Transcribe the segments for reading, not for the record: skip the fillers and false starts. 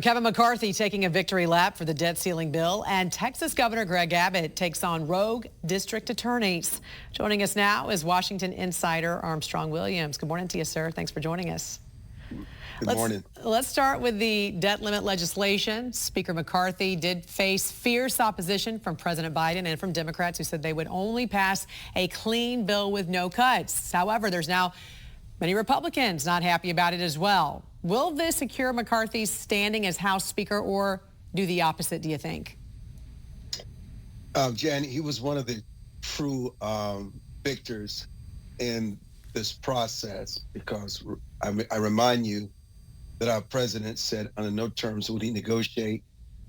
Kevin McCarthy taking a victory lap for the debt ceiling bill, and Texas Governor Greg Abbott takes on rogue district attorneys. Joining us now is Washington Insider Armstrong Williams. Good morning to you, sir. Thanks for joining us. Good morning. Let's start with the debt limit legislation. Speaker McCarthy did face fierce opposition from President Biden and from Democrats who said they would only pass a clean bill with no cuts. However, there's now many Republicans not happy about it as well. Will this secure McCarthy's standing as House Speaker or do the opposite, do you think? Jan, he was one of the true victors in this process because I remind you that our president said under no terms would he negotiate,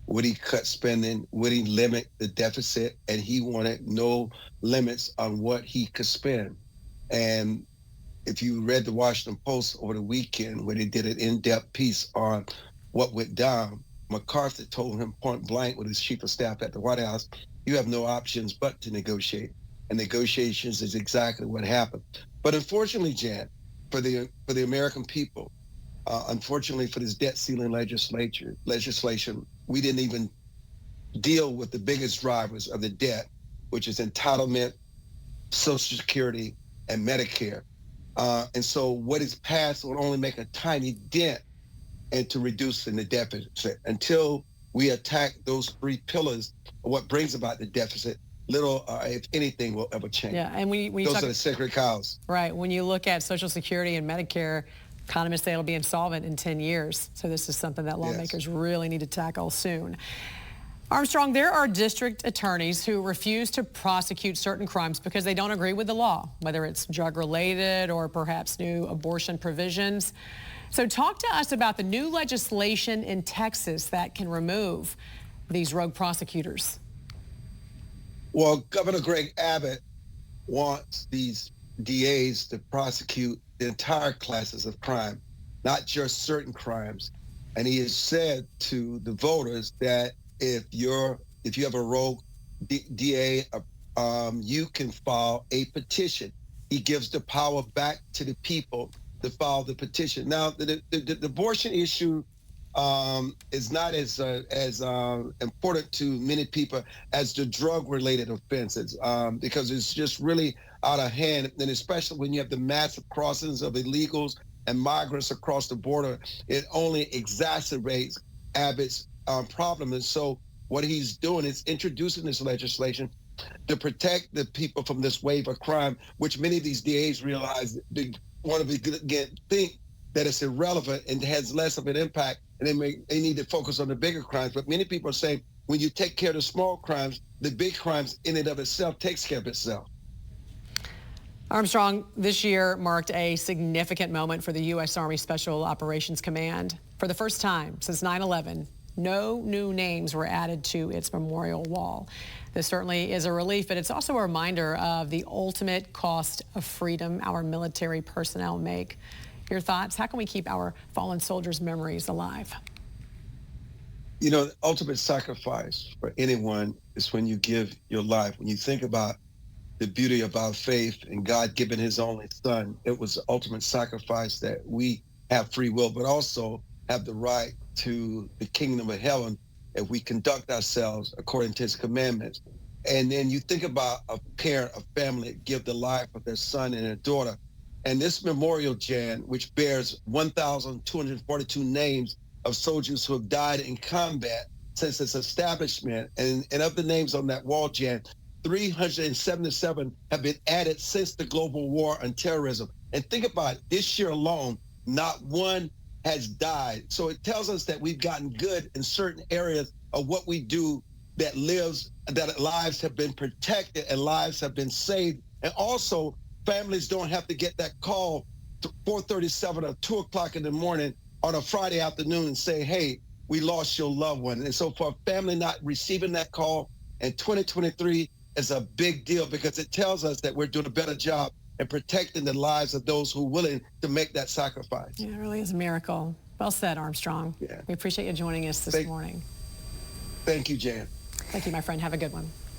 would he cut spending, would he limit the deficit, and he wanted no limits on what he could spend. And if you read the Washington Post over the weekend where they did an in-depth piece on what went down, McCarthy told him point blank with his chief of staff at the White House, you have no options but to negotiate. And negotiations is exactly what happened. But unfortunately, Jan, for the American people, unfortunately for this debt ceiling legislation, we didn't even deal with the biggest drivers of the debt, which is entitlement, Social Security, and Medicare. And so what is passed will only make a tiny dent into reducing the deficit. Until we attack those three pillars of what brings about the deficit, little, if anything, will ever change. Yeah, and those are the sacred cows. Right. When you look at Social Security and Medicare, economists say it'll be insolvent in 10 years. So this is something that lawmakers really need to tackle soon. Armstrong, there are district attorneys who refuse to prosecute certain crimes because they don't agree with the law, whether it's drug-related or perhaps new abortion provisions. So talk to us about the new legislation in Texas that can remove these rogue prosecutors. Well, Governor Greg Abbott wants these DAs to prosecute the entire classes of crime, not just certain crimes. And he has said to the voters that if you have a rogue DA, you can file a petition. He gives the power back to the people to file the petition. Now, the abortion issue is not as important to many people as the drug-related offenses because it's just really out of hand, and especially when you have the massive crossings of illegals and migrants across the border, it only exacerbates Abbott's problem. And so what he's doing is introducing this legislation to protect the people from this wave of crime, which many of these DAs realize they want to think that it's irrelevant and has less of an impact, and they need to focus on the bigger crimes. But many people are saying when you take care of the small crimes, the big crimes in and of itself takes care of itself. Armstrong, this year marked a significant moment for the U.S. Army Special Operations Command. For the first time since 9/11, no new names were added to its memorial wall. This certainly is a relief, but it's also a reminder of the ultimate cost of freedom our military personnel make. Your thoughts? How can we keep our fallen soldiers' memories alive? You know, the ultimate sacrifice for anyone is when you give your life. When you think about the beauty of our faith and God giving his only son, it was the ultimate sacrifice that we have free will, but also have the right to the kingdom of heaven if we conduct ourselves according to his commandments. And then you think about a parent, a family, give the life of their son and their daughter. And this memorial, Jan, which bears 1,242 names of soldiers who have died in combat since its establishment, and of the names on that wall, Jan, 377 have been added since the global war on terrorism. And think about it, this year alone, not one has died. So it tells us that we've gotten good in certain areas of what we do, that lives have been protected and lives have been saved. And also, families don't have to get that call to 4:37 or 2 o'clock in the morning on a Friday afternoon and say, hey, we lost your loved one. And so for a family not receiving that call in 2023 is a big deal because it tells us that we're doing a better job in protecting the lives of those who are willing to make that sacrifice. Yeah, it really is a miracle. Well said, Armstrong. Yeah. We appreciate you joining us this morning. Thank you, Jan. Thank you, my friend. Have a good one.